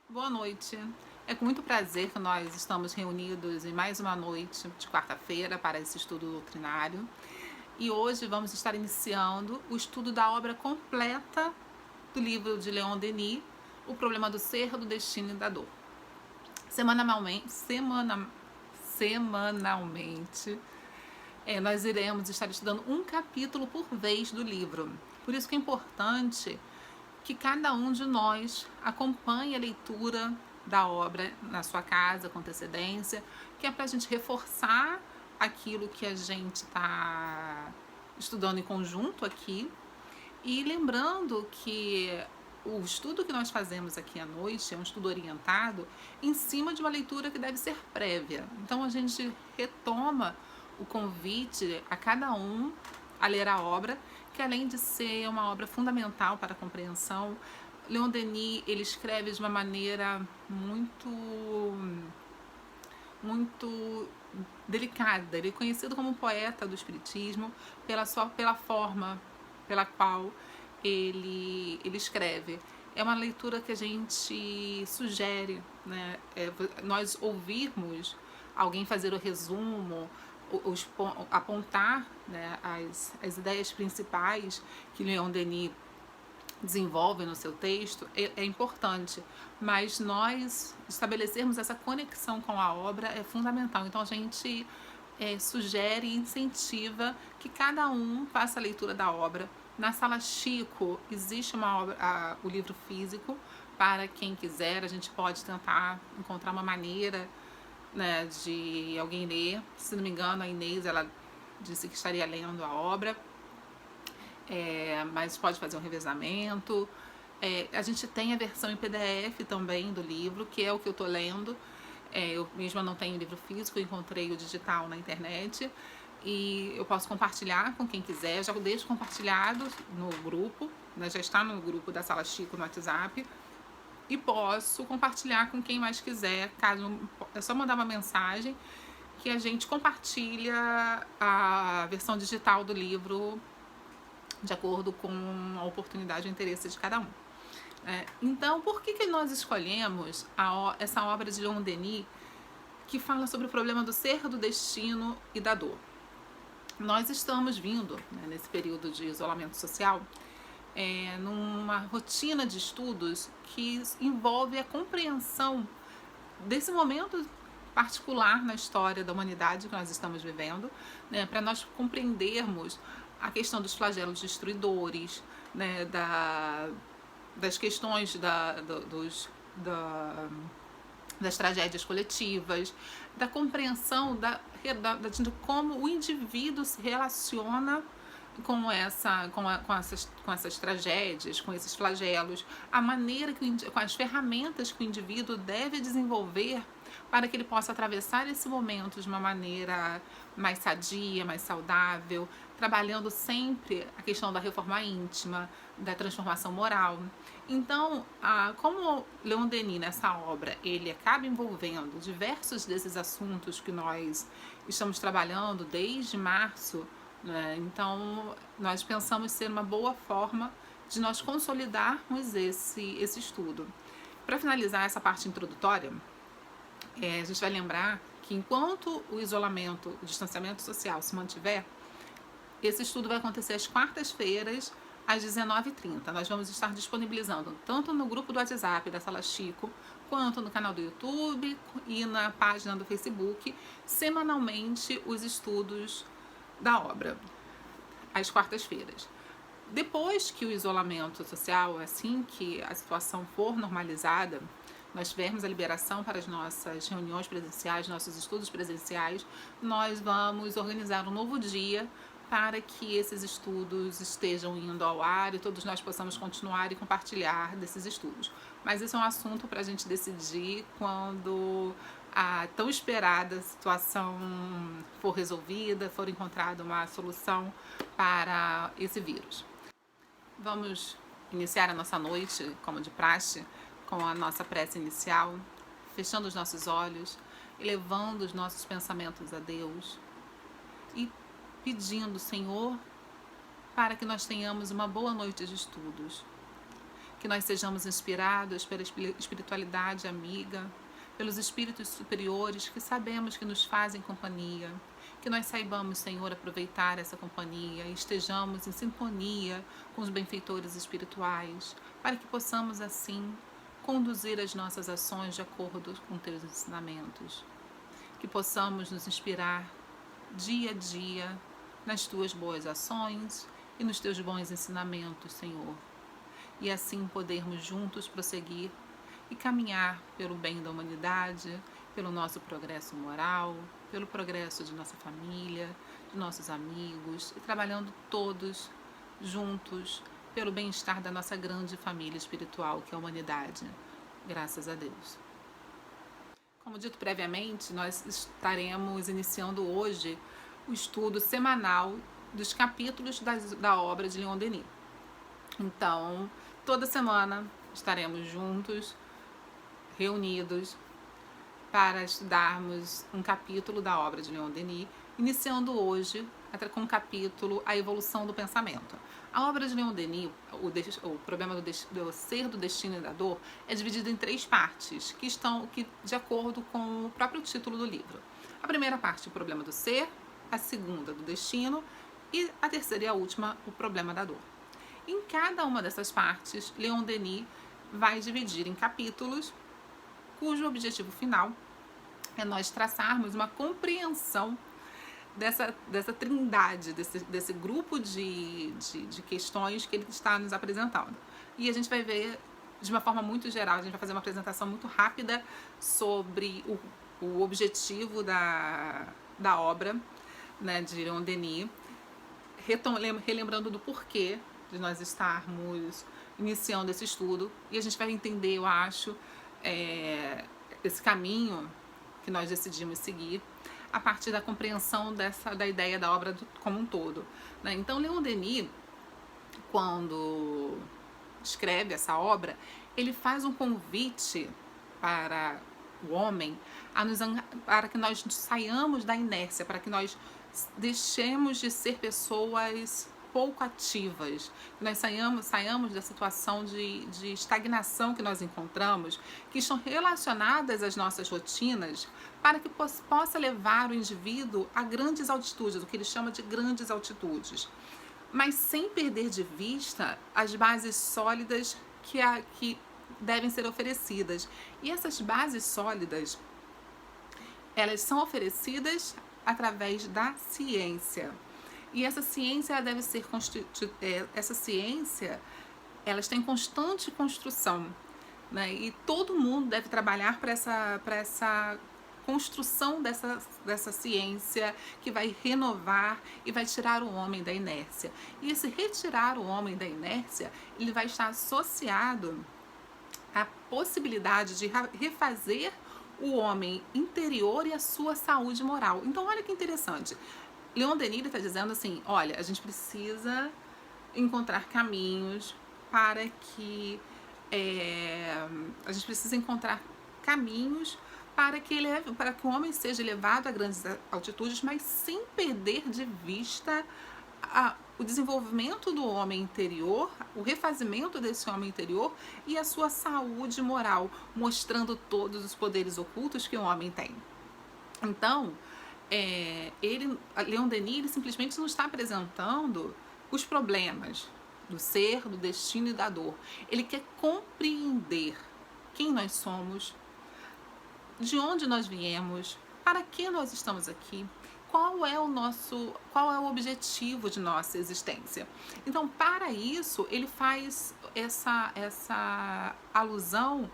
Boa noite. É com muito prazer que nós estamos reunidos em mais uma noite de quarta-feira para esse estudo doutrinário. E hoje vamos estar iniciando o estudo da obra completa do livro de Leon Denis, O Problema do Ser, do Destino e da Dor. Semanalmente, nós iremos estar estudando um capítulo por vez do livro. Por isso que é importante que cada um de nós acompanhe a leitura da obra na sua casa com antecedência, que é para a gente reforçar aquilo que a gente está estudando em conjunto aqui. E lembrando que o estudo que nós fazemos aqui à noite é um estudo orientado em cima de uma leitura que deve ser prévia. Então a gente retoma o convite a cada um a ler a obra, que além de ser uma obra fundamental para a compreensão, Leon Denis ele escreve de uma maneira muito delicada. Ele é conhecido como um poeta do espiritismo pela forma pela qual ele escreve. É uma leitura que a gente sugere, né? Nós ouvirmos alguém fazer o resumo, apontar, né, as ideias principais que Leon Denis desenvolve no seu texto é importante, mas nós estabelecermos essa conexão com a obra é fundamental. Então a gente sugere e incentiva que cada um faça a leitura da obra. Na Sala Chico existe o livro físico para quem quiser. A gente pode tentar encontrar uma maneira, né, de alguém ler. Se não me engano, a Inês ela disse que estaria lendo a obra, mas pode fazer um revezamento. A gente tem a versão em PDF também do livro, que é o que eu estou lendo. Eu mesma não tenho livro físico, eu encontrei o digital na internet e eu posso compartilhar com quem quiser. Já deixo compartilhado no grupo, né, já está no grupo da Sala Chico no WhatsApp, e posso compartilhar com quem mais quiser. Caso é só mandar uma mensagem que a gente compartilha a versão digital do livro de acordo com a oportunidade e o interesse de cada um. Então, por que nós escolhemos essa obra de Leon Denis que fala sobre o problema do ser, do destino e da dor? Nós estamos vindo, né, nesse período de isolamento social, numa rotina de estudos que envolve a compreensão desse momento particular na história da humanidade que nós estamos vivendo, né, para nós compreendermos a questão dos flagelos destruidores, né, das questões das tragédias coletivas, da compreensão de como o indivíduo se relaciona com essas tragédias, com esses flagelos, a maneira com as ferramentas que o indivíduo deve desenvolver para que ele possa atravessar esse momento de uma maneira mais sadia, mais saudável, trabalhando sempre a questão da reforma íntima, da transformação moral. Então, como Leon Denis nessa obra, ele acaba envolvendo diversos desses assuntos que nós estamos trabalhando desde março, né? Então, nós pensamos ser uma boa forma de nós consolidarmos esse estudo. Para finalizar essa parte introdutória, a gente vai lembrar que enquanto o isolamento, o distanciamento social se mantiver, esse estudo vai acontecer às quartas-feiras, às 19h30. Nós vamos estar disponibilizando tanto no grupo do WhatsApp da Sala Chico, quanto no canal do YouTube e na página do Facebook, semanalmente os estudos da obra, às quartas-feiras. Depois que o isolamento social, assim que a situação for normalizada, nós tivermos a liberação para as nossas reuniões presenciais, nossos estudos presenciais, nós vamos organizar um novo dia para que esses estudos estejam indo ao ar e todos nós possamos continuar e compartilhar desses estudos. Mas isso é um assunto para a gente decidir quando a tão esperada situação for resolvida, for encontrada uma solução para esse vírus. Vamos iniciar a nossa noite, como de praxe, com a nossa prece inicial, fechando os nossos olhos, elevando os nossos pensamentos a Deus e pedindo, Senhor, para que nós tenhamos uma boa noite de estudos. que nós sejamos inspirados pela espiritualidade amiga, pelos espíritos superiores que sabemos que nos fazem companhia, que nós saibamos, Senhor, aproveitar essa companhia e estejamos em sintonia com os benfeitores espirituais, para que possamos, assim, conduzir as nossas ações de acordo com teus ensinamentos. Que possamos nos inspirar dia a dia nas tuas boas ações e nos teus bons ensinamentos, Senhor. E assim podermos juntos prosseguir e caminhar pelo bem da humanidade, pelo nosso progresso moral, pelo progresso de nossa família, de nossos amigos, e trabalhando todos juntos pelo bem-estar da nossa grande família espiritual, que é a humanidade. Graças a Deus. Como dito previamente, nós estaremos iniciando hoje o estudo semanal dos capítulos da obra de Leon Denis. Então, toda semana estaremos juntos, reunidos, para estudarmos um capítulo da obra de Leon Denis, iniciando hoje com o capítulo A Evolução do Pensamento. A obra de Leon Denis, o problema do ser, do destino e da dor, é dividido em 3 partes, que estão de acordo com o próprio título do livro. A primeira parte, o problema do ser, a segunda, do destino, e a terceira e a última, o problema da dor. Em cada uma dessas partes, Leon Denis vai dividir em capítulos, cujo objetivo final é nós traçarmos uma compreensão dessa trindade, desse grupo de questões que ele está nos apresentando. E a gente vai ver de uma forma muito geral, a gente vai fazer uma apresentação muito rápida sobre o objetivo da obra, né, de Leon Denis, relembrando do porquê de nós estarmos iniciando esse estudo, e a gente vai entender, eu acho, esse caminho que nós decidimos seguir a partir da compreensão da ideia da obra como um todo, né? Então, Leon Denis, quando escreve essa obra, ele faz um convite para o homem para que nós saiamos da inércia, para que nós deixemos de ser pessoas pouco ativas, que nós saiamos da situação de estagnação que nós encontramos, que estão relacionadas às nossas rotinas, para que possa levar o indivíduo a grandes altitudes, o que ele chama de grandes altitudes, mas sem perder de vista as bases sólidas que devem ser oferecidas. E essas bases sólidas, elas são oferecidas através da ciência. E essa ciência ela deve ser ela está em constante construção, né? E todo mundo deve trabalhar para essa construção dessa ciência que vai renovar e vai tirar o homem da inércia. E esse retirar o homem da inércia, ele vai estar associado à possibilidade de refazer o homem interior e a sua saúde moral. Então, olha que interessante. Leon Denis está dizendo assim, olha, a gente precisa encontrar caminhos para que o homem seja elevado a grandes altitudes, mas sem perder de vista o desenvolvimento do homem interior, o refazimento desse homem interior e a sua saúde moral, mostrando todos os poderes ocultos que o homem tem. Então, Leon Denis, ele simplesmente não está apresentando os problemas do ser, do destino e da dor. Ele quer compreender quem nós somos, de onde nós viemos, para que nós estamos aqui, qual é o objetivo de nossa existência. Então, para isso, ele faz essa alusão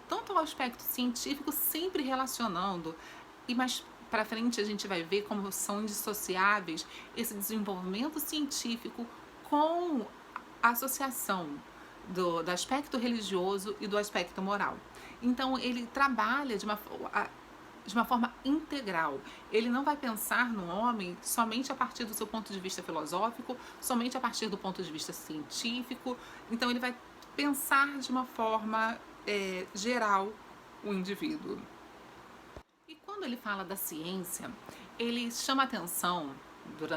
tanto ao aspecto científico, sempre relacionando, e mais para frente a gente vai ver como são indissociáveis esse desenvolvimento científico com a associação do aspecto religioso e do aspecto moral. Então, ele trabalha de uma forma integral. Ele não vai pensar no homem somente a partir do seu ponto de vista filosófico, somente a partir do ponto de vista científico. Então, ele vai pensar de uma forma geral o indivíduo. E quando ele fala da ciência, ele chama atenção,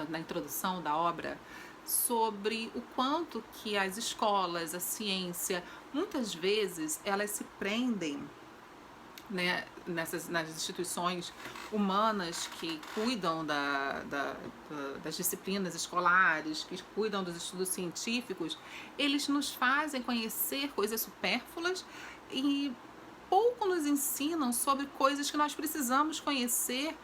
na introdução da obra, sobre o quanto que as escolas, a ciência, muitas vezes elas se prendem, né, nas instituições humanas que cuidam das disciplinas escolares, que cuidam dos estudos científicos. Eles nos fazem conhecer coisas supérfluas e pouco nos ensinam sobre coisas que nós precisamos conhecer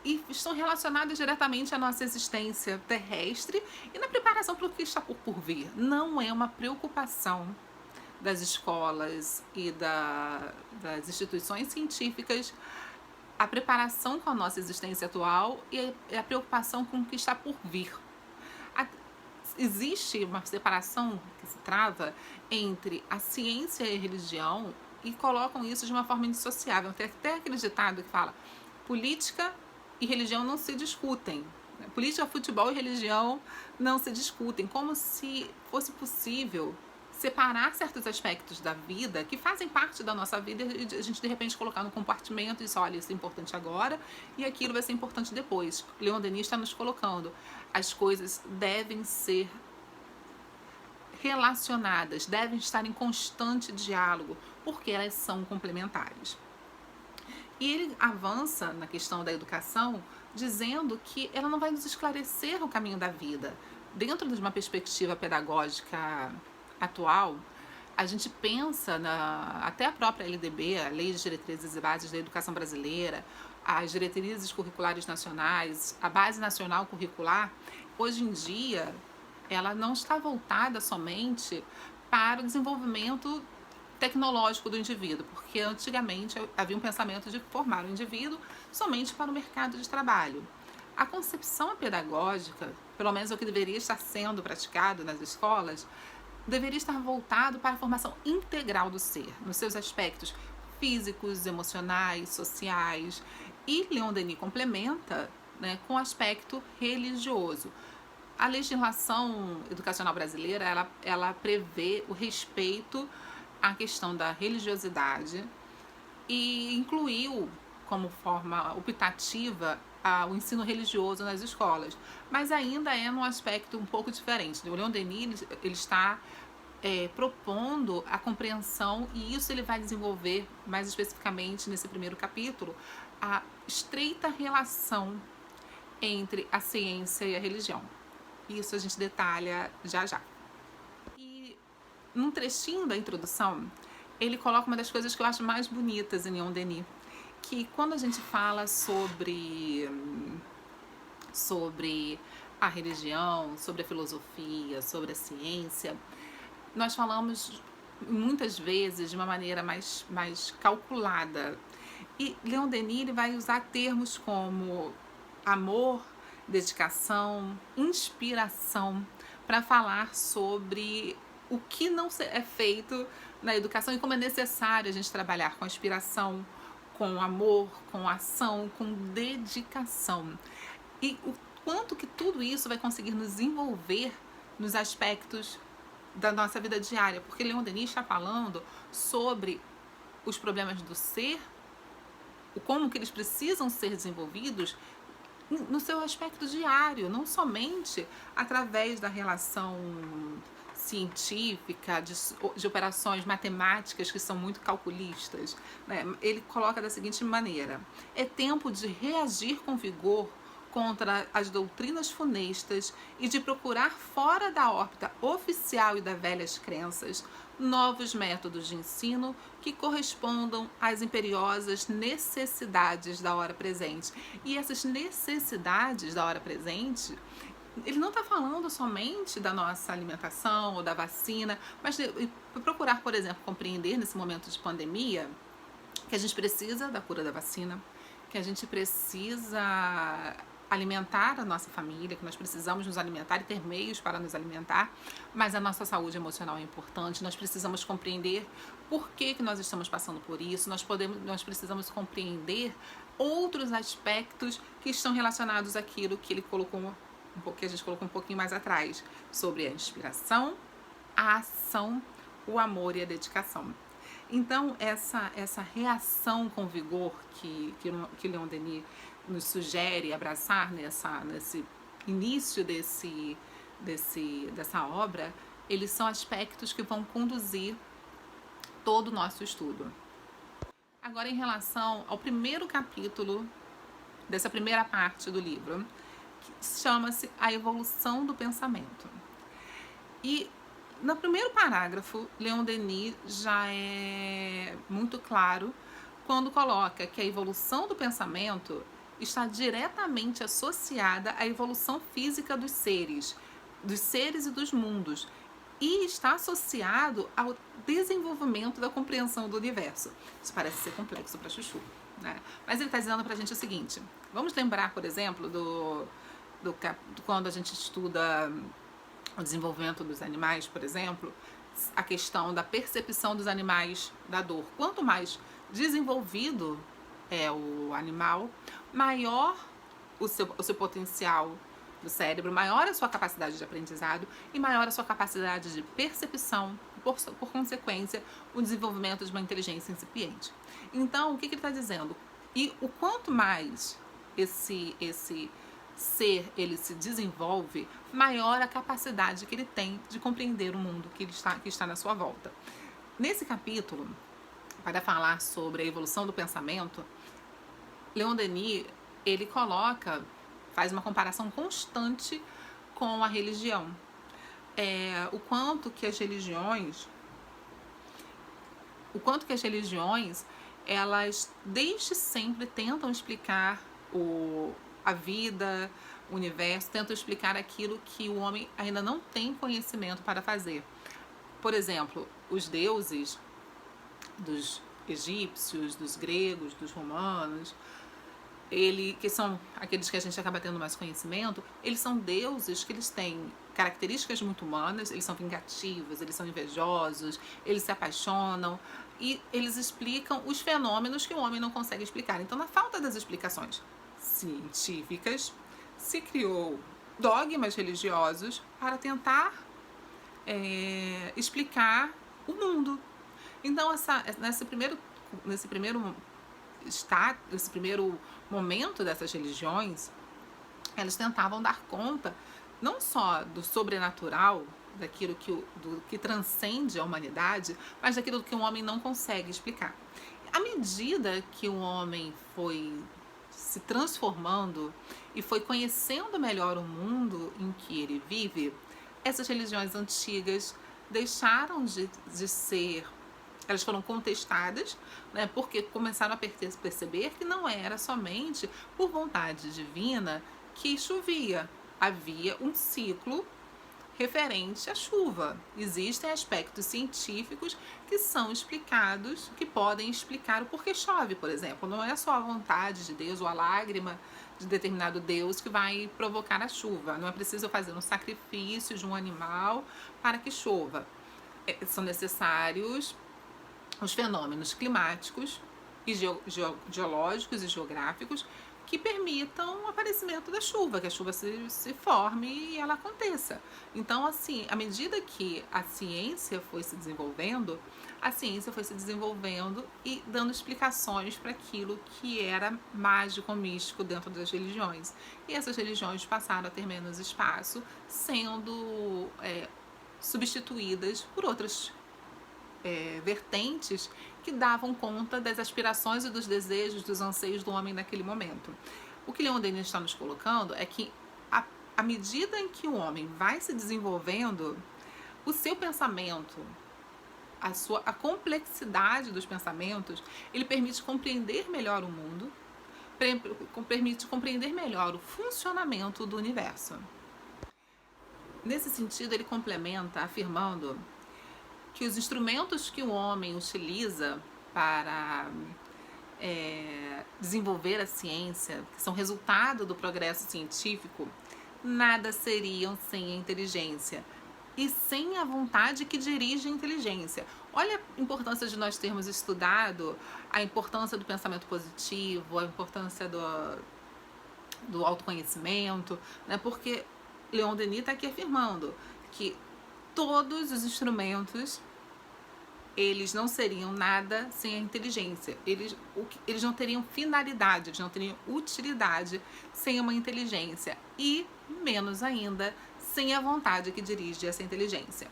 e estão relacionadas diretamente à nossa existência terrestre e na preparação para o que está por vir. Não é uma preocupação das escolas e das instituições científicas a preparação com a nossa existência atual e a preocupação com o que está por vir. Existe uma separação que se trava entre a ciência e a religião e colocam isso de uma forma indissociável. Tem até aquele ditado que fala: política e religião não se discutem. Política, futebol e religião não se discutem, como se fosse possível separar certos aspectos da vida que fazem parte da nossa vida e a gente de repente colocar no compartimento e dizer, olha, isso é importante agora e aquilo vai ser importante depois. Leon Denis está nos colocando, as coisas devem ser relacionadas, devem estar em constante diálogo, porque elas são complementares. E ele avança na questão da educação, dizendo que ela não vai nos esclarecer o caminho da vida. Dentro de uma perspectiva pedagógica atual, a gente pensa até a própria LDB, a Lei de Diretrizes e Bases da Educação Brasileira, as diretrizes curriculares nacionais, a Base Nacional Curricular, hoje em dia, ela não está voltada somente para o desenvolvimento tecnológico do indivíduo, porque antigamente havia um pensamento de formar o indivíduo somente para o mercado de trabalho. A concepção pedagógica, pelo menos o que deveria estar sendo praticado nas escolas, deveria estar voltado para a formação integral do ser, nos seus aspectos físicos, emocionais, sociais. E Leon Denis complementa, né, com o aspecto religioso. A legislação educacional brasileira, ela prevê o respeito à questão da religiosidade e incluiu como forma optativa o ensino religioso nas escolas, mas ainda é num aspecto um pouco diferente. O Leon Denis ele está propondo a compreensão, e isso ele vai desenvolver mais especificamente nesse primeiro capítulo, a estreita relação entre a ciência e a religião. Isso a gente detalha já já. E num trechinho da introdução, ele coloca uma das coisas que eu acho mais bonitas em Leon Denis, que quando a gente fala sobre a religião, sobre a filosofia, sobre a ciência, nós falamos muitas vezes de uma maneira mais calculada. E Leon Denis ele vai usar termos como amor, dedicação, inspiração, para falar sobre o que não é feito na educação e como é necessário a gente trabalhar com a inspiração, com amor, com ação, com dedicação. E o quanto que tudo isso vai conseguir nos envolver nos aspectos da nossa vida diária, porque Leon Denis está falando sobre os problemas do ser, como que eles precisam ser desenvolvidos no seu aspecto diário, não somente através da relação científica, de operações matemáticas que são muito calculistas, né? Ele coloca da seguinte maneira: é tempo de reagir com vigor contra as doutrinas funestas e de procurar fora da órbita oficial e das velhas crenças novos métodos de ensino que correspondam às imperiosas necessidades da hora presente. E essas necessidades da hora presente, ele não está falando somente da nossa alimentação ou da vacina, mas de procurar, por exemplo, compreender nesse momento de pandemia que a gente precisa da cura da vacina, que a gente precisa alimentar a nossa família, que nós precisamos nos alimentar e ter meios para nos alimentar, mas a nossa saúde emocional é importante, nós precisamos compreender por que nós estamos passando por isso, nós precisamos compreender outros aspectos que estão relacionados àquilo que ele colocou, que a gente colocou um pouquinho mais atrás, sobre a inspiração, a ação, o amor e a dedicação. Então, essa reação com vigor que Leon Denis nos sugere abraçar nesse início dessa obra, eles são aspectos que vão conduzir todo o nosso estudo. Agora, em relação ao primeiro capítulo dessa primeira parte do livro, que chama-se A Evolução do Pensamento. E no primeiro parágrafo, Leon Denis já é muito claro quando coloca que a evolução do pensamento está diretamente associada à evolução física dos seres e dos mundos, e está associado ao desenvolvimento da compreensão do universo. Isso parece ser complexo para chuchu, né? Mas ele está dizendo para a gente o seguinte: vamos lembrar, por exemplo, quando a gente estuda o desenvolvimento dos animais, por exemplo, a questão da percepção dos animais da dor. Quanto mais desenvolvido é o animal, maior o seu potencial do cérebro, maior a sua capacidade de aprendizado e maior a sua capacidade de percepção, por consequência, o desenvolvimento de uma inteligência incipiente. Então, o que ele está dizendo? E o quanto mais esse ser ele se desenvolve, maior a capacidade que ele tem de compreender o mundo que está na sua volta. Nesse capítulo, para falar sobre a evolução do pensamento, Leon Denis ele faz uma comparação constante com a religião. O quanto que as religiões, elas desde sempre tentam explicar a vida, o universo, tentam explicar aquilo que o homem ainda não tem conhecimento para fazer. Por exemplo, os deuses dos egípcios, dos gregos, dos romanos, que são aqueles que a gente acaba tendo mais conhecimento, eles são deuses que eles têm características muito humanas, eles são vingativos, eles são invejosos, eles se apaixonam e eles explicam os fenômenos que o homem não consegue explicar. Então, na falta das explicações científicas, se criou dogmas religiosos para tentar explicar o mundo. Então, nesse primeiro momento dessas religiões, elas tentavam dar conta não só do sobrenatural, daquilo que transcende a humanidade, mas daquilo que o homem não consegue explicar. À medida que o homem foi se transformando e foi conhecendo melhor o mundo em que ele vive, essas religiões antigas deixaram de ser, elas foram contestadas, né, porque começaram a perceber que não era somente por vontade divina que chovia. Havia um ciclo referente à chuva. Existem aspectos científicos que são explicados, que podem explicar o porquê chove, por exemplo. Não é só a vontade de Deus ou a lágrima de determinado Deus que vai provocar a chuva. Não é preciso fazer um sacrifício de um animal para que chova. São necessários os fenômenos climáticos, e geológicos e geográficos que permitam o aparecimento da chuva, que a chuva se forme e ela aconteça. Então, assim, à medida que a ciência foi se desenvolvendo e dando explicações para aquilo que era mágico ou místico dentro das religiões. E essas religiões passaram a ter menos espaço, sendo substituídas por outras vertentes que davam conta das aspirações e dos desejos, dos anseios do homem naquele momento. O que Leon Denis está nos colocando é que à medida em que o homem vai se desenvolvendo, o seu pensamento, a complexidade dos pensamentos, ele permite compreender melhor o mundo, permite compreender melhor o funcionamento do universo. Nesse sentido, ele complementa afirmando que os instrumentos que o homem utiliza para desenvolver a ciência, que são resultado do progresso científico, nada seriam sem a inteligência e sem a vontade que dirige a inteligência. Olha a importância de nós termos estudado a importância do pensamento positivo, a importância do autoconhecimento, né? Porque Leon Denis está aqui afirmando que todos os instrumentos, eles não seriam nada sem a inteligência. Eles não teriam finalidade, eles não teriam utilidade sem uma inteligência. E, menos ainda, sem a vontade que dirige essa inteligência.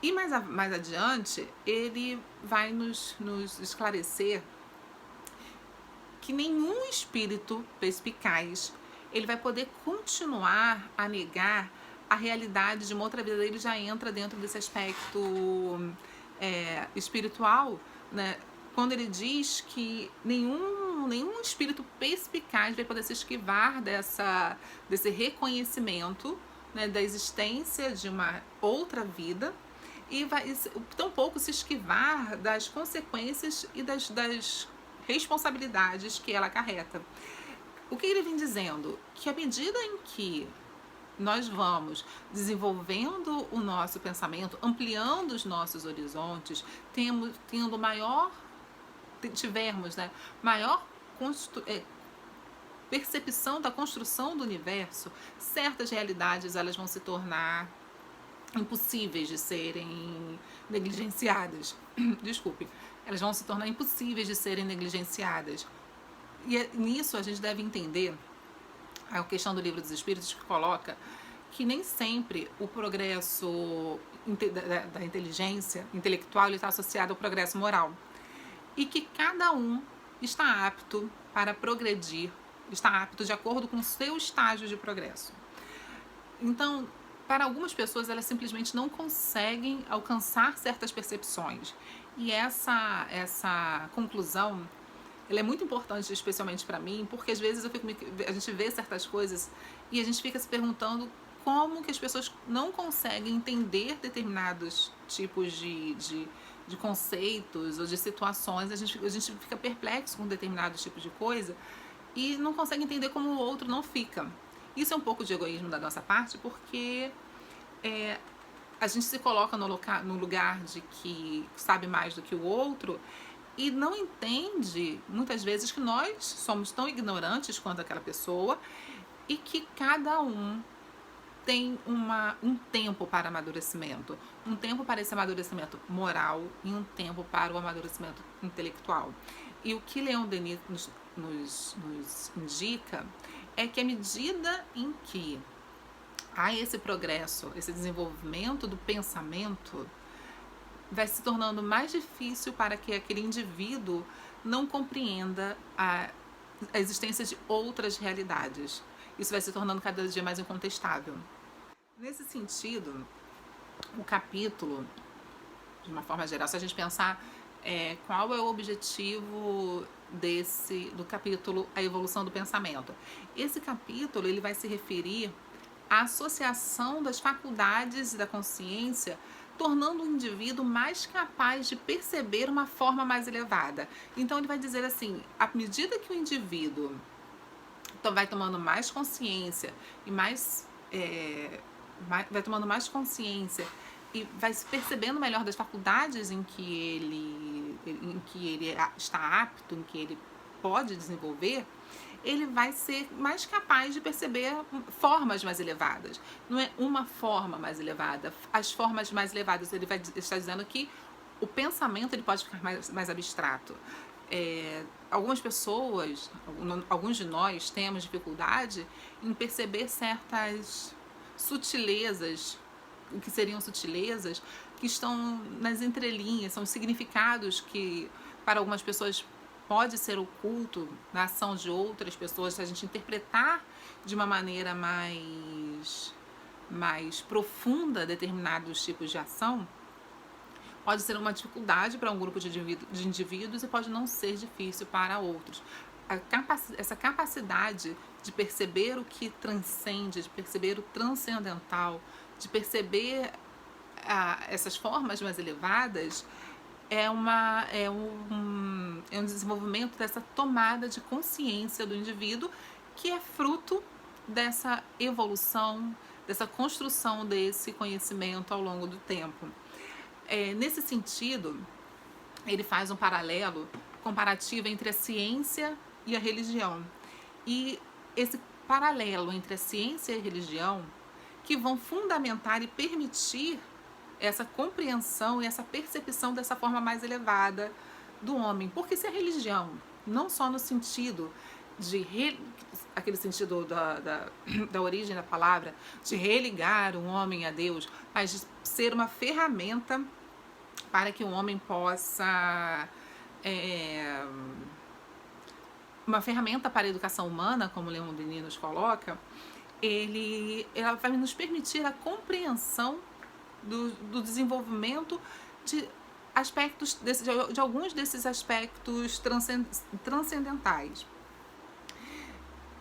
E mais adiante, ele vai nos esclarecer que nenhum espírito perspicaz ele vai poder continuar a negar a realidade de uma outra vida. Ele já entra dentro desse aspecto espiritual, né? Quando ele diz que nenhum espírito perspicaz vai poder se esquivar desse reconhecimento, né, da existência de uma outra vida, e vai tampouco se esquivar das consequências e das responsabilidades que ela acarreta. O que ele vem dizendo? Que à medida em que nós vamos desenvolvendo o nosso pensamento, ampliando os nossos horizontes, tivermos, né, maior percepção da construção do universo, certas realidades elas vão se tornar impossíveis de serem negligenciadas. Desculpe. Elas vão se tornar impossíveis de serem negligenciadas. E nisso a gente deve entender a questão do Livro dos Espíritos, que coloca que nem sempre o progresso da inteligência intelectual está associado ao progresso moral. E que cada um está apto para progredir, está apto de acordo com o seu estágio de progresso. Então, para algumas pessoas, elas simplesmente não conseguem alcançar certas percepções. E essa conclusão, ela é muito importante, especialmente para mim, porque às vezes a gente vê certas coisas e a gente fica se perguntando como que as pessoas não conseguem entender determinados tipos de conceitos ou de situações. A gente fica perplexo com determinados tipos de coisa e não consegue entender como o outro não fica. Isso é um pouco de egoísmo da nossa parte, porque a gente se coloca no lugar de que sabe mais do que o outro e não entende, muitas vezes, que nós somos tão ignorantes quanto aquela pessoa e que cada um tem um tempo para amadurecimento, um tempo para esse amadurecimento moral e um tempo para o amadurecimento intelectual. E o que Leon Denis nos indica é que à medida em que há esse progresso, esse desenvolvimento do pensamento, vai se tornando mais difícil para que aquele indivíduo não compreenda a existência de outras realidades. Isso vai se tornando cada dia mais incontestável. Nesse sentido, o capítulo, de uma forma geral, se a gente pensar qual é o objetivo do capítulo A Evolução do Pensamento. Esse capítulo ele vai se referir à associação das faculdades e da consciência, tornando o indivíduo mais capaz de perceber uma forma mais elevada. Então ele vai dizer assim, à medida que o indivíduo vai tomando mais consciência e vai tomando mais consciência e vai se percebendo melhor das faculdades em que ele está apto, em que ele pode desenvolver, ele vai ser mais capaz de perceber formas mais elevadas. Não é uma forma mais elevada. As formas mais elevadas, ele vai estar dizendo que o pensamento ele pode ficar mais abstrato. Algumas pessoas, alguns de nós temos dificuldade em perceber certas sutilezas, o que seriam sutilezas, que estão nas entrelinhas, são significados que para algumas pessoas pode ser oculto na ação de outras pessoas, se a gente interpretar de uma maneira mais profunda determinados tipos de ação, pode ser uma dificuldade para um grupo de indivíduos e pode não ser difícil para outros. Essa capacidade de perceber o que transcende, de perceber o transcendental, de perceber essas formas mais elevadas, é um desenvolvimento dessa tomada de consciência do indivíduo, que é fruto dessa evolução, dessa construção desse conhecimento ao longo do tempo. Nesse sentido, ele faz um paralelo comparativo entre a ciência e a religião. E esse paralelo entre a ciência e a religião que vão fundamentar e permitir essa compreensão e essa percepção dessa forma mais elevada do homem. Porque se a religião, não só no sentido aquele sentido da origem da palavra, de religar o homem a Deus, mas de ser uma ferramenta para que o homem possa... uma ferramenta para a educação humana, como Leon Denis nos coloca, ela vai nos permitir a compreensão do desenvolvimento de aspectos de alguns desses aspectos transcendentais.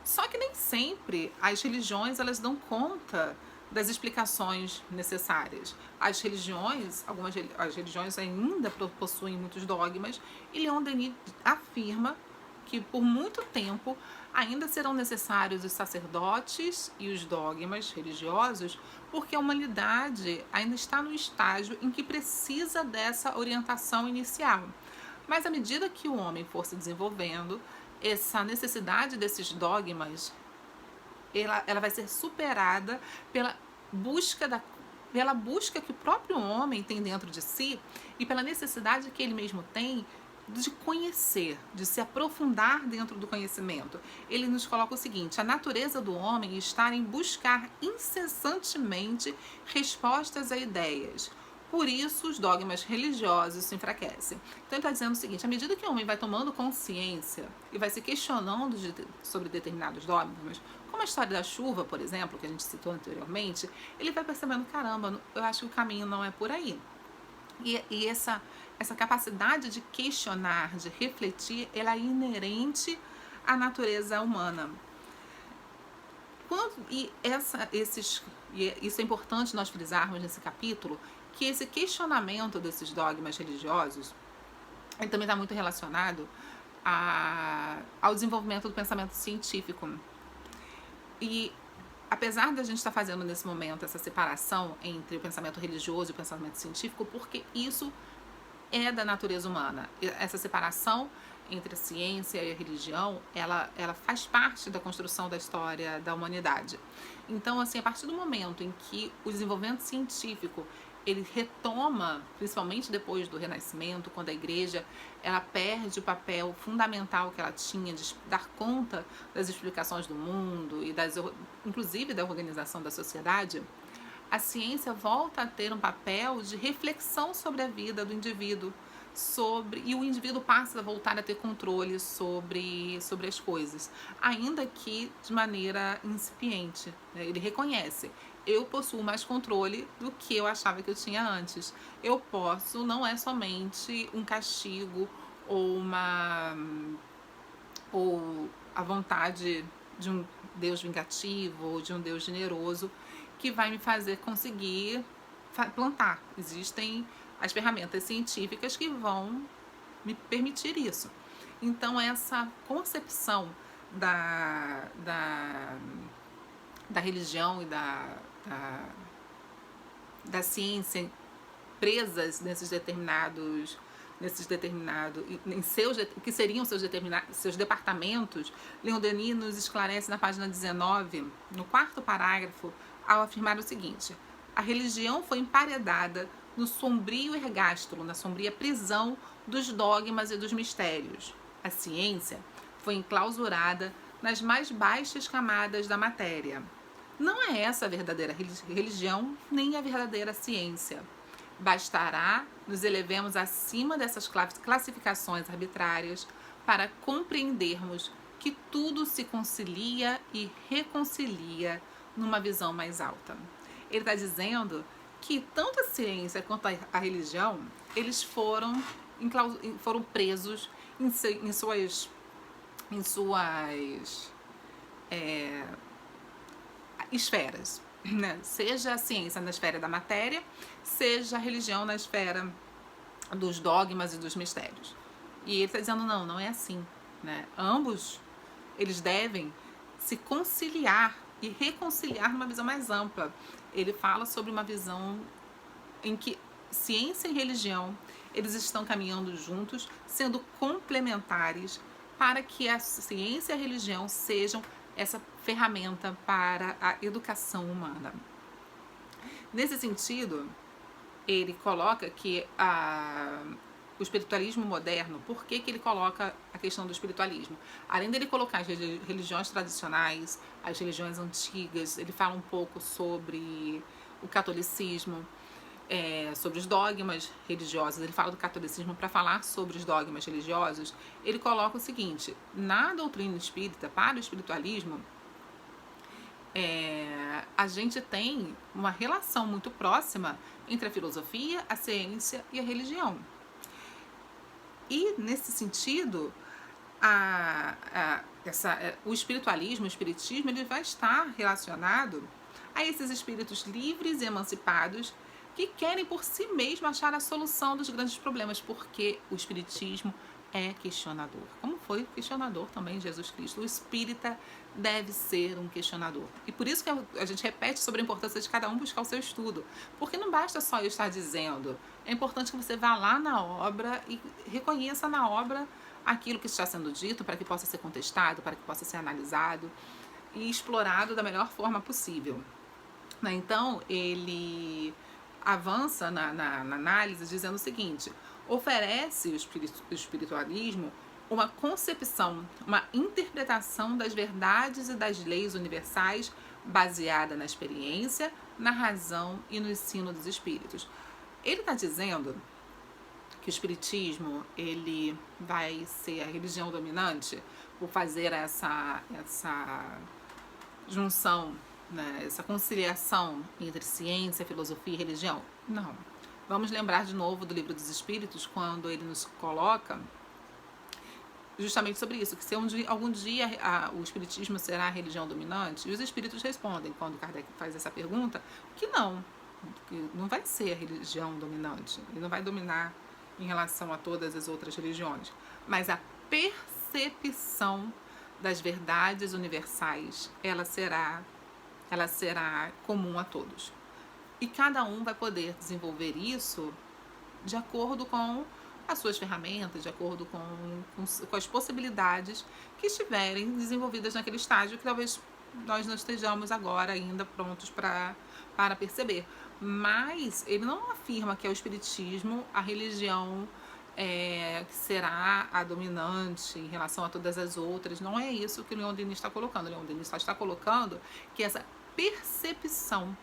Só que nem sempre as religiões elas dão conta das explicações necessárias. As religiões ainda possuem muitos dogmas, e Leon Denis afirma que por muito tempo ainda serão necessários os sacerdotes e os dogmas religiosos, porque a humanidade ainda está no estágio em que precisa dessa orientação inicial. Mas à medida que o homem for se desenvolvendo, essa necessidade desses dogmas, ela vai ser superada pela busca que o próprio homem tem dentro de si e pela necessidade que ele mesmo tem de conhecer, de se aprofundar dentro do conhecimento. Ele nos coloca o seguinte: a natureza do homem está em buscar incessantemente respostas a ideias. Por isso, os dogmas religiosos se enfraquecem. Então, ele está dizendo o seguinte: à medida que o homem vai tomando consciência e vai se questionando sobre determinados dogmas, como a história da chuva, por exemplo, que a gente citou anteriormente, ele vai percebendo, caramba, eu acho que o caminho não é por aí. E essa capacidade de questionar, de refletir, ela é inerente à natureza humana. Isso é importante nós frisarmos nesse capítulo, que esse questionamento desses dogmas religiosos, ele também está muito relacionado ao desenvolvimento do pensamento científico. E apesar da gente estar fazendo nesse momento essa separação entre o pensamento religioso e o pensamento científico, porque isso é da natureza humana. Essa separação entre a ciência e a religião, ela faz parte da construção da história da humanidade. Então, assim, a partir do momento em que o desenvolvimento científico ele retoma, principalmente depois do Renascimento, quando a igreja ela perde o papel fundamental que ela tinha de dar conta das explicações do mundo e inclusive da organização da sociedade, a ciência volta a ter um papel de reflexão sobre a vida do indivíduo, e o indivíduo passa a voltar a ter controle sobre as coisas, ainda que de maneira incipiente, né? Ele reconhece: eu possuo mais controle do que eu achava que eu tinha antes. Eu posso, não é somente um castigo ou a vontade de um Deus vingativo ou de um Deus generoso que vai me fazer conseguir plantar. Existem as ferramentas científicas que vão me permitir isso. Então, essa concepção da religião e da ciência presas que seriam seus departamentos, Leon Denis nos esclarece na página 19, no 4º parágrafo, ao afirmar o seguinte: a religião foi emparedada no sombrio ergástulo, na sombria prisão dos dogmas e dos mistérios. A ciência foi enclausurada nas mais baixas camadas da matéria. Não é essa a verdadeira religião, nem a verdadeira ciência. Bastará nos elevemos acima dessas classificações arbitrárias para compreendermos que tudo se concilia e reconcilia numa visão mais alta. Ele está dizendo que tanto a ciência quanto a religião, eles foram presos em suas esferas, né? Seja a ciência na esfera da matéria, seja a religião na esfera dos dogmas e dos mistérios. E ele está dizendo, não é assim, né? Ambos, eles devem se conciliar e reconciliar numa visão mais ampla. Ele fala sobre uma visão em que ciência e religião, eles estão caminhando juntos, sendo complementares, para que a ciência e a religião sejam essa ferramenta para a educação humana. Nesse sentido, ele coloca que o espiritualismo moderno, por que que ele coloca a questão do espiritualismo? Além dele colocar as religiões tradicionais, as religiões antigas, ele fala um pouco sobre o catolicismo, sobre os dogmas religiosos. Ele fala do catolicismo para falar sobre os dogmas religiosos. Ele coloca o seguinte: na doutrina espírita, para o espiritualismo, a gente tem uma relação muito próxima entre a filosofia, a ciência e a religião. E, nesse sentido, o espiritualismo, o espiritismo, ele vai estar relacionado a esses espíritos livres e emancipados que querem por si mesmos achar a solução dos grandes problemas, porque o espiritismo é questionador, como foi questionador também Jesus Cristo. O espírita deve ser um questionador. E por isso que a gente repete sobre a importância de cada um buscar o seu estudo, porque não basta só eu estar dizendo, é importante que você vá lá na obra e reconheça na obra aquilo que está sendo dito, para que possa ser contestado, para que possa ser analisado e explorado da melhor forma possível. Então, ele avança na análise dizendo o seguinte: oferece o espiritualismo uma concepção, uma interpretação das verdades e das leis universais baseada na experiência, na razão e no ensino dos espíritos. Ele está dizendo que o espiritismo ele vai ser a religião dominante por fazer essa junção, né, essa conciliação entre ciência, filosofia e religião? Não. Vamos lembrar de novo do Livro dos Espíritos, quando ele nos coloca justamente sobre isso, que se algum dia o espiritismo será a religião dominante, e os espíritos respondem, quando Kardec faz essa pergunta, que não vai ser a religião dominante, ele não vai dominar em relação a todas as outras religiões, mas a percepção das verdades universais, ela será comum a todos. E cada um vai poder desenvolver isso de acordo com as suas ferramentas, de acordo com as possibilidades que estiverem desenvolvidas naquele estágio, que talvez nós não estejamos agora ainda prontos para perceber. Mas ele não afirma que é o espiritismo a religião que será a dominante em relação a todas as outras. Não é isso que o Leon Denis está colocando. O Leon Denis só está colocando que essa percepção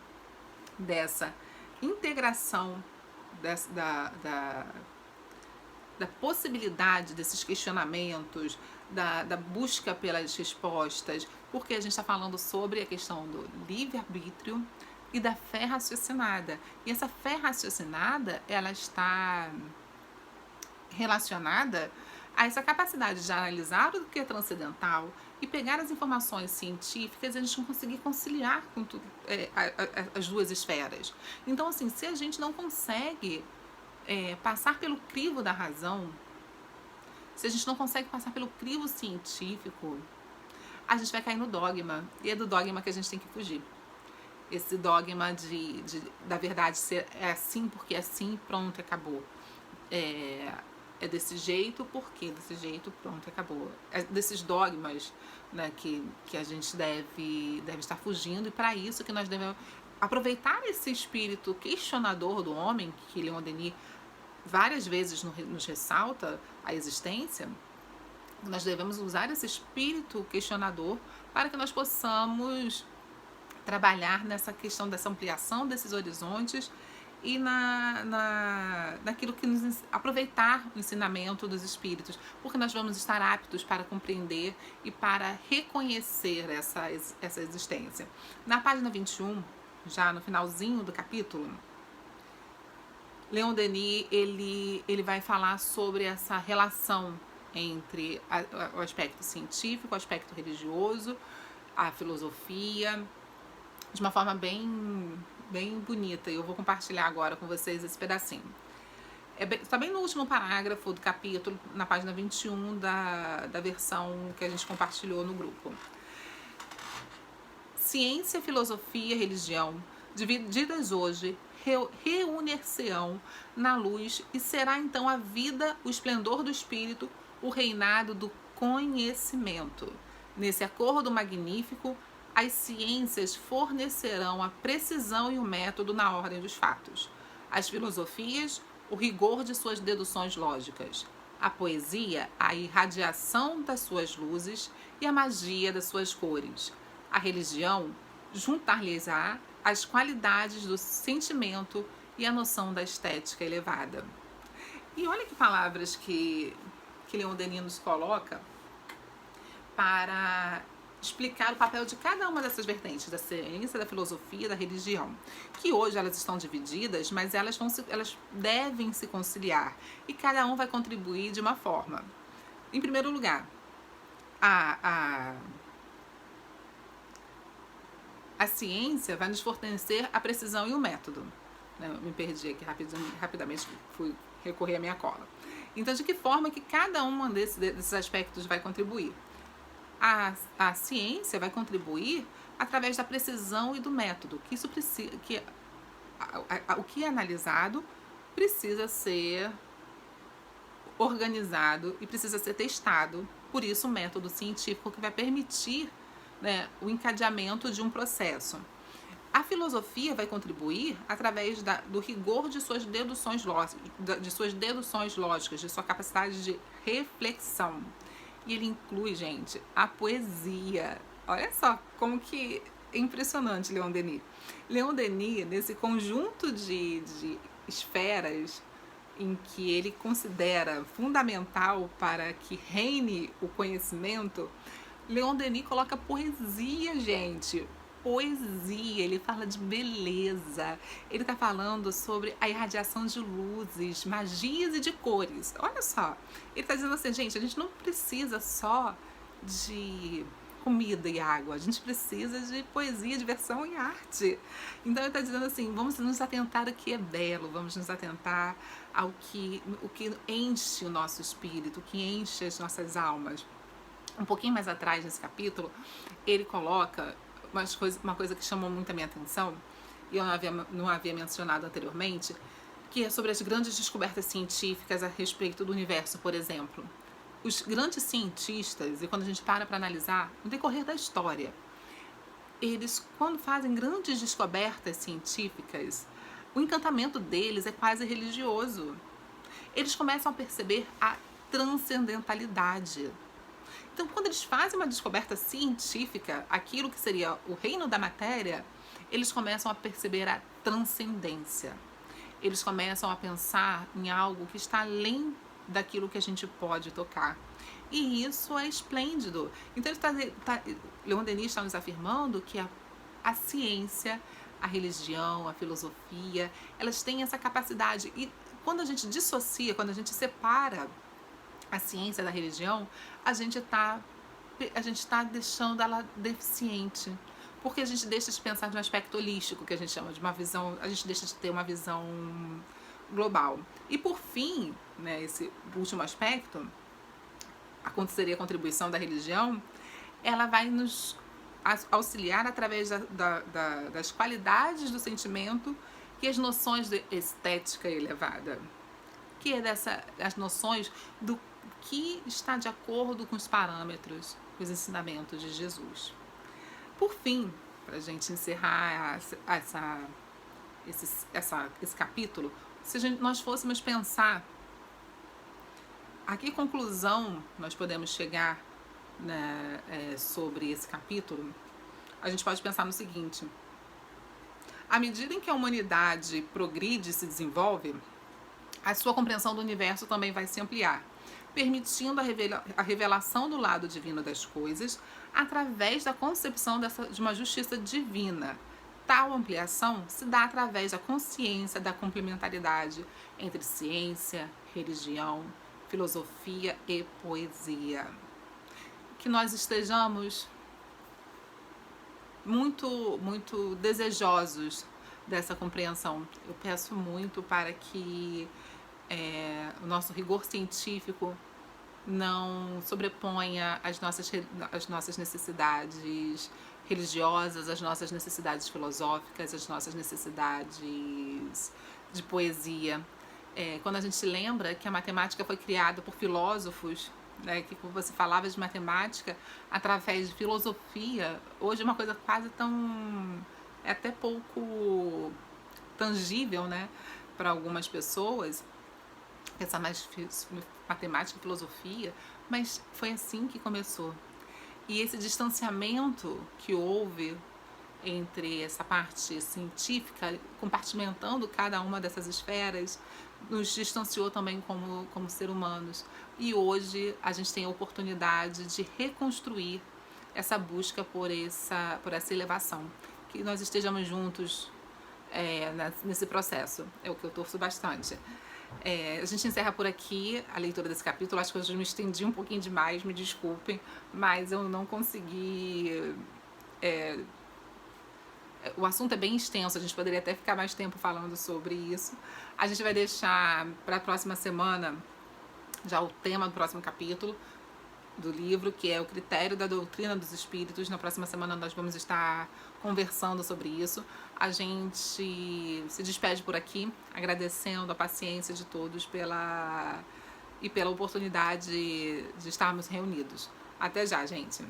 dessa integração da possibilidade desses questionamentos, da busca pelas respostas, porque a gente está falando sobre a questão do livre-arbítrio e da fé raciocinada. E essa fé raciocinada, ela está relacionada a essa capacidade de analisar o que é transcendental e pegar as informações científicas e a gente conseguir conciliar com as duas esferas. Então, assim, se a gente não consegue passar pelo crivo da razão, se a gente não consegue passar pelo crivo científico, a gente vai cair no dogma, e é do dogma que a gente tem que fugir. Esse dogma da verdade ser assim porque é assim, pronto, acabou. É desse jeito, porque desse jeito, pronto, acabou. É desses dogmas, né, que a gente deve estar fugindo, e para isso que nós devemos aproveitar esse espírito questionador do homem, que Leon Denis várias vezes nos ressalta a existência. Nós devemos usar esse espírito questionador para que nós possamos trabalhar nessa questão dessa ampliação desses horizontes e naquilo que aproveitar o ensinamento dos espíritos, porque nós vamos estar aptos para compreender e para reconhecer essa existência. Na página 21, já no finalzinho do capítulo, Leon Denis ele vai falar sobre essa relação entre o aspecto científico, o aspecto religioso, a filosofia, de uma forma bem bonita. E eu vou compartilhar agora com vocês esse pedacinho. Está bem no último parágrafo do capítulo, na página 21 da versão que a gente compartilhou no grupo. Ciência, filosofia e religião, divididas hoje, reunir-se-ão na luz, e será então a vida, o esplendor do espírito, o reinado do conhecimento. Nesse acordo magnífico, as ciências fornecerão a precisão e o método na ordem dos fatos. As filosofias, o rigor de suas deduções lógicas. A poesia, a irradiação das suas luzes e a magia das suas cores. A religião, juntar-lhes-á as qualidades do sentimento e a noção da estética elevada. E olha que palavras que Leon Denis nos coloca para explicar o papel de cada uma dessas vertentes, da ciência, da filosofia, da religião, que hoje elas estão divididas, mas elas devem se conciliar, e cada um vai contribuir de uma forma. Em primeiro lugar, a ciência vai nos fornecer a precisão e o método. Eu me perdi aqui rapidamente, fui recorrer à minha cola. Então, de que forma que cada um desses aspectos vai contribuir? A ciência vai contribuir através da precisão e do método, que isso precisa, o que é analisado precisa ser organizado e precisa ser testado. Por isso, o método científico que vai permitir, né, o encadeamento de um processo. A filosofia vai contribuir através do rigor de suas deduções lógicas, de sua capacidade de reflexão. E ele inclui, gente, a poesia. Olha só como que é impressionante Leon Denis. Leon Denis, nesse conjunto de esferas em que ele considera fundamental para que reine o conhecimento, Leon Denis coloca poesia, gente. Poesia, ele fala de beleza, ele está falando sobre a irradiação de luzes, magias e de cores. Olha só, ele está dizendo assim, gente, a gente não precisa só de comida e água, a gente precisa de poesia, diversão e arte. Então ele está dizendo assim, vamos nos atentar ao que é belo, vamos nos atentar ao o que enche o nosso espírito, o que enche as nossas almas. Um pouquinho mais atrás nesse capítulo, ele coloca uma coisa que chamou muito a minha atenção, e eu não havia mencionado anteriormente, que é sobre as grandes descobertas científicas a respeito do universo, por exemplo. Os grandes cientistas, e quando a gente para analisar, no decorrer da história, eles, quando fazem grandes descobertas científicas, o encantamento deles é quase religioso. Eles começam a perceber a transcendentalidade. Então, quando eles fazem uma descoberta científica, aquilo que seria o reino da matéria, eles começam a perceber a transcendência. Eles começam a pensar em algo que está além daquilo que a gente pode tocar. E isso é esplêndido. Então, Leon Denis está nos afirmando que a ciência, a religião, a filosofia, elas têm essa capacidade. E quando a gente dissocia, quando a gente separa a ciência da religião, a gente tá deixando ela deficiente, porque a gente deixa de pensar de um aspecto holístico, que a gente chama de uma visão, a gente deixa de ter uma visão global. E por fim, né, esse último aspecto, seria a contribuição da religião, ela vai nos auxiliar através das qualidades do sentimento e as noções de estética elevada, que é as noções do que está de acordo com os parâmetros, os ensinamentos de Jesus. Por fim, para a gente encerrar esse capítulo, se nós fôssemos pensar a que conclusão nós podemos chegar, né, sobre esse capítulo, a gente pode pensar no seguinte: à medida em que a humanidade progride e se desenvolve, a sua compreensão do universo também vai se ampliar, permitindo a revelação do lado divino das coisas através da concepção de uma justiça divina. Tal ampliação se dá através da consciência da complementaridade entre ciência, religião, filosofia e poesia. Que nós estejamos muito, muito desejosos dessa compreensão. Eu peço muito para que o nosso rigor científico não sobreponha as nossas necessidades religiosas, as nossas necessidades filosóficas, as nossas necessidades de poesia. Quando a gente lembra que a matemática foi criada por filósofos, né, que você falava de matemática através de filosofia, hoje é uma coisa quase até pouco tangível, né, para algumas pessoas. pensar mais matemática e filosofia, mas foi assim que começou. E esse distanciamento que houve entre essa parte científica, compartimentando cada uma dessas esferas, nos distanciou também como ser humanos. E hoje a gente tem a oportunidade de reconstruir essa busca por essa elevação. Que nós estejamos juntos nesse processo. É o que eu torço bastante. A gente encerra por aqui a leitura desse capítulo. Acho que hoje eu me estendi um pouquinho demais, me desculpem, mas eu não consegui. O assunto é bem extenso, a gente poderia até ficar mais tempo falando sobre isso. A gente vai deixar para a próxima semana já o tema do próximo capítulo do livro, que é o critério da doutrina dos espíritos. Na próxima semana nós vamos estar conversando sobre isso. A gente se despede por aqui, agradecendo a paciência de todos pela oportunidade de estarmos reunidos. Até já, gente!